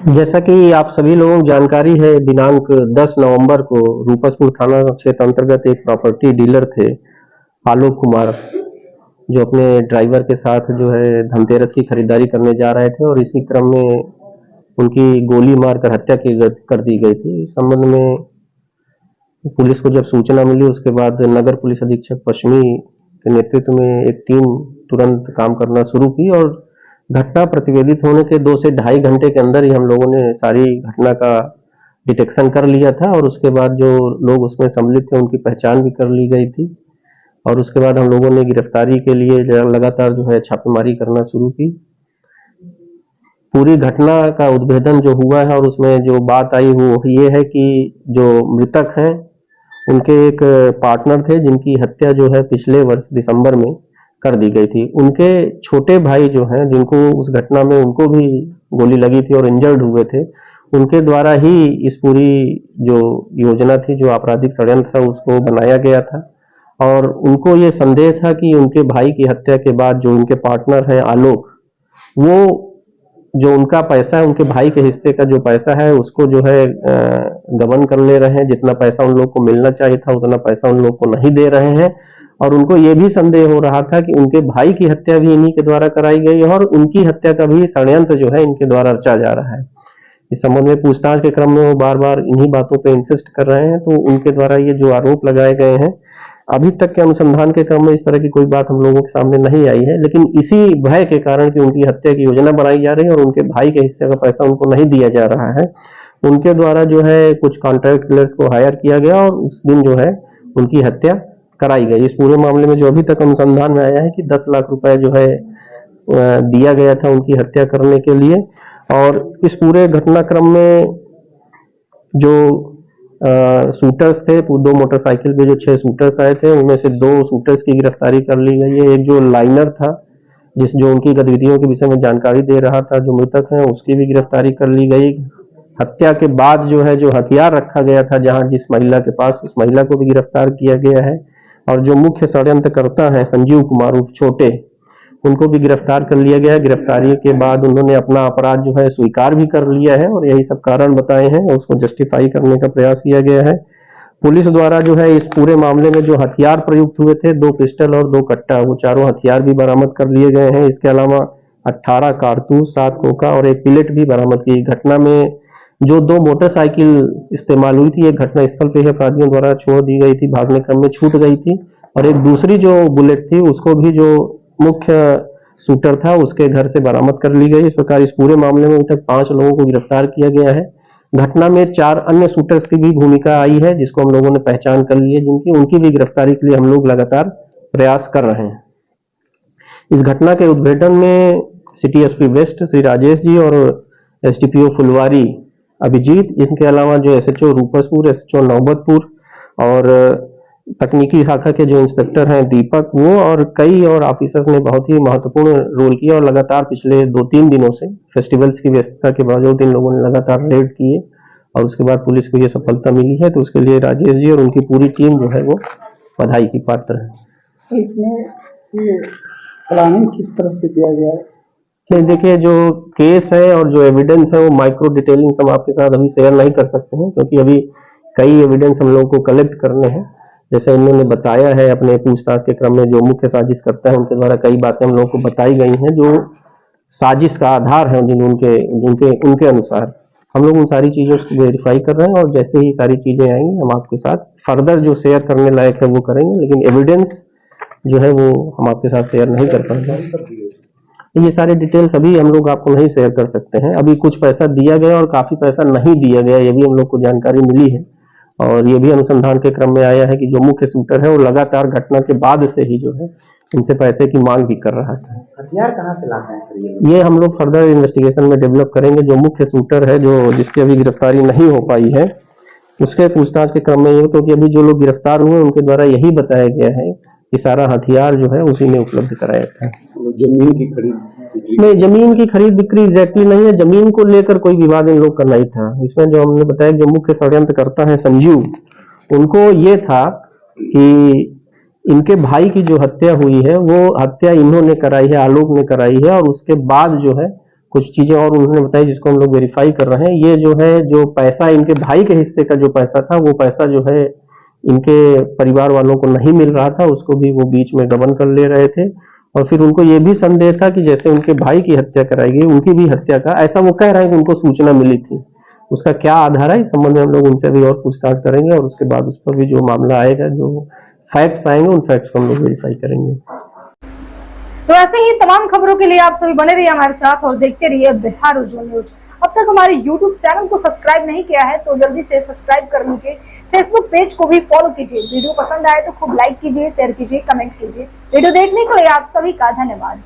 जैसा कि आप सभी लोगों को जानकारी है, दिनांक 10 नवंबर को रूपसपुर थाना क्षेत्र अंतर्गत एक प्रॉपर्टी डीलर थे आलोक कुमार, जो अपने ड्राइवर के साथ जो है धनतेरस की खरीदारी करने जा रहे थे और इसी क्रम में उनकी गोली मारकर हत्या कर दी गई थी। इस संबंध में पुलिस को जब सूचना मिली, उसके बाद नगर पुलिस अधीक्षक पश्चिमी के नेतृत्व में एक टीम तुरंत काम करना शुरू की और घटना प्रतिवेदित होने के 2 से ढाई घंटे के अंदर ही हम लोगों ने सारी घटना का डिटेक्शन कर लिया था और उसके बाद जो लोग उसमें सम्मिलित थे उनकी पहचान भी कर ली गई थी और उसके बाद हम लोगों ने गिरफ्तारी के लिए लगातार जो है छापेमारी करना शुरू की। पूरी घटना का उद्भेदन जो हुआ है और उसमें जो बात आई वो ये है कि जो मृतक हैं उनके एक पार्टनर थे जिनकी हत्या जो है पिछले वर्ष दिसंबर में कर दी गई थी। उनके छोटे भाई जो हैं, जिनको उस घटना में उनको भी गोली लगी थी और इंजर्ड हुए थे, उनके द्वारा ही इस पूरी जो योजना थी, जो आपराधिक षड्यंत्र था, उसको बनाया गया था और उनको ये संदेह था कि उनके भाई की हत्या के बाद जो उनके पार्टनर है आलोक, वो जो उनका पैसा है, उनके भाई के हिस्से का जो पैसा है उसको जो है गबन कर ले रहे हैं। जितना पैसा उन लोग को मिलना चाहिए था उतना पैसा उन लोग को नहीं दे रहे हैं और उनको ये भी संदेह हो रहा था कि उनके भाई की हत्या भी इन्हीं के द्वारा कराई गई और उनकी हत्या का भी षड्यंत्र जो है इनके द्वारा रचा जा रहा है। इस संबंध में पूछताछ के क्रम में वो बार बार इन्हीं बातों पे इंसिस्ट कर रहे हैं, तो उनके द्वारा ये जो आरोप लगाए गए हैं, अभी तक के अनुसंधान के क्रम में इस तरह की कोई बात हम लोगों के सामने नहीं आई है, लेकिन इसी भय के कारण कि उनकी हत्या की योजना बनाई जा रही है और उनके भाई के हिस्से का पैसा उनको नहीं दिया जा रहा है, उनके द्वारा जो है कुछ कॉन्ट्रैक्ट किलर्स को हायर किया गया और उस दिन जो है उनकी हत्या कराई गई। इस पूरे मामले में जो अभी तक अनुसंधान में आया है कि 10 लाख रुपए जो है दिया गया था उनकी हत्या करने के लिए। और इस पूरे घटनाक्रम में जो शूटर्स थे, 2 मोटरसाइकिल पे जो 6 शूटर्स आए थे, उनमें से 2 शूटर्स की गिरफ्तारी कर ली गई है। एक जो लाइनर था, जो उनकी गतिविधियों के विषय में जानकारी दे रहा था, जो मृतक है, उसकी भी गिरफ्तारी कर ली गई। हत्या के बाद जो है जो हथियार रखा गया था जहां जिस महिला के पास, उस महिला को भी गिरफ्तार किया गया है और जो मुख्य षड्यंत्रकर्ता है संजीव कुमार उर्फ छोटे, उनको भी गिरफ्तार कर लिया गया है। गिरफ्तारी के बाद उन्होंने अपना अपराध जो है स्वीकार भी कर लिया है और यही सब कारण बताए हैं और उसको जस्टिफाई करने का प्रयास किया गया है। पुलिस द्वारा जो है इस पूरे मामले में जो हथियार प्रयुक्त हुए थे, 2 पिस्टल और 2 कट्टा, वो चारों हथियार भी बरामद कर लिए गए हैं। इसके अलावा 18 कारतूस, 7 खोखा और 1 पिलेट भी बरामद की। घटना में जो 2 मोटरसाइकिल इस्तेमाल हुई थी, एक घटना स्थल पे अपराधियों द्वारा छोड़ दी गई थी, भागने क्रम में छूट गई थी और एक दूसरी जो बुलेट थी उसको भी जो मुख्य शूटर था उसके घर से बरामद कर ली गई। इस प्रकार इस पूरे मामले में अभी तक 5 लोगों को गिरफ्तार किया गया है। घटना में 4 अन्य शूटर्स की भी भूमिका आई है जिसको हम लोगों ने पहचान कर ली है, जिनकी उनकी भी गिरफ्तारी के लिए हम लोग लगातार प्रयास कर रहे हैं। इस घटना के उद्भेदन में city SP west Shri Rajesh ji और एसडीपीओ फुलवारी अभिजीत, इनके अलावा जो एसएचओ रूपसपुर, एसएचओ नौबतपुर और तकनीकी शाखा के जो इंस्पेक्टर हैं दीपक, वो और कई और ऑफिसर्स ने बहुत ही महत्वपूर्ण रोल किया और लगातार पिछले 2-3 दिनों से फेस्टिवल्स की व्यस्तता के बावजूद इन लोगों ने लगातार रेड किए और उसके बाद पुलिस को ये सफलता मिली है, तो उसके लिए राजेश जी और उनकी पूरी टीम जो है वो बधाई की पात्र है। इसमें ये प्लानिंग किस तरह से किया गया है? देखिए, जो केस है और जो एविडेंस है वो माइक्रो डिटेलिंग हम आपके साथ अभी शेयर नहीं कर सकते हैं, क्योंकि अभी कई एविडेंस हम लोगों को कलेक्ट करने हैं। जैसे इन्होंने बताया है अपने पूछताछ के क्रम में, जो मुख्य साजिश करता है उनके द्वारा कई बातें हम लोगों को बताई गई हैं जो साजिश का आधार है, उनके अनुसार हम लोग उन सारी चीजों को वेरीफाई कर रहे हैं और जैसे ही सारी चीजें आएंगी हम आपके साथ फर्दर जो शेयर करने लायक है वो करेंगे, लेकिन एविडेंस जो है वो हम आपके साथ शेयर नहीं कर पाएंगे। ये सारे डिटेल्स अभी हम लोग आपको नहीं शेयर कर सकते हैं। अभी कुछ पैसा दिया गया और काफी पैसा नहीं दिया गया, ये भी हम लोग को जानकारी मिली है और ये भी अनुसंधान के क्रम में आया है कि जो मुख्य शूटर है वो लगातार घटना के बाद से ही जो है इनसे पैसे की मांग भी कर रहा था। हथियार कहाँ से लाते हैं? ये हम लोग फर्दर इन्वेस्टिगेशन में डेवलप करेंगे। जो मुख्य शूटर है, जो जिसकी अभी गिरफ्तारी नहीं हो पाई है, उसके पूछताछ के क्रम में ये, क्योंकि अभी जो लोग गिरफ्तार हुए उनके द्वारा यही बताया गया है कि सारा हथियार जो है उसी ने उपलब्ध कराया था। जमीन की खरीद नहीं, जमीन की खरीद बिक्री एग्जैक्टली नहीं है, जमीन को लेकर कोई विवाद इन लोग का नहीं था। इसमें जो हमने बताया जो मुख्य षड्यंत्र करता है संजीव, उनको ये था कि इनके भाई की जो हत्या हुई है वो हत्या इन्होंने कराई है, आलोक ने कराई है और उसके बाद जो है कुछ चीजें और उन्होंने बताई जिसको हम लोग वेरीफाई कर रहे हैं। ये जो है, जो पैसा इनके भाई के हिस्से का जो पैसा था, वो पैसा जो है इनके परिवार वालों को नहीं मिल रहा था, उसको भी वो बीच में गबन कर ले रहे थे। और फिर उनको ये भी संदेह था कि जैसे उनके भाई की हत्या कराई गई, उनकी भी हत्या का, ऐसा वो कह रहे हैं कि उनको सूचना मिली थी। उसका क्या आधार है, इस संबंध में हम लोग उनसे भी और पूछताछ करेंगे और उसके बाद उस पर भी जो मामला आएगा, जो फैक्ट्स आएंगे, उन फैक्ट्स को हम लोग वेरीफाई करेंगे। तो ऐसे ही तमाम खबरों के लिए आप सभी बने रहिए हमारे साथ और देखते रहिए बिहार उज्जवल न्यूज। अब तक हमारे YouTube चैनल को सब्सक्राइब नहीं किया है तो जल्दी से सब्सक्राइब कर लीजिए। फेसबुक पेज को भी फॉलो कीजिए। वीडियो पसंद आए तो खूब लाइक कीजिए, शेयर कीजिए, कमेंट कीजिए। वीडियो देखने के लिए आप सभी का धन्यवाद।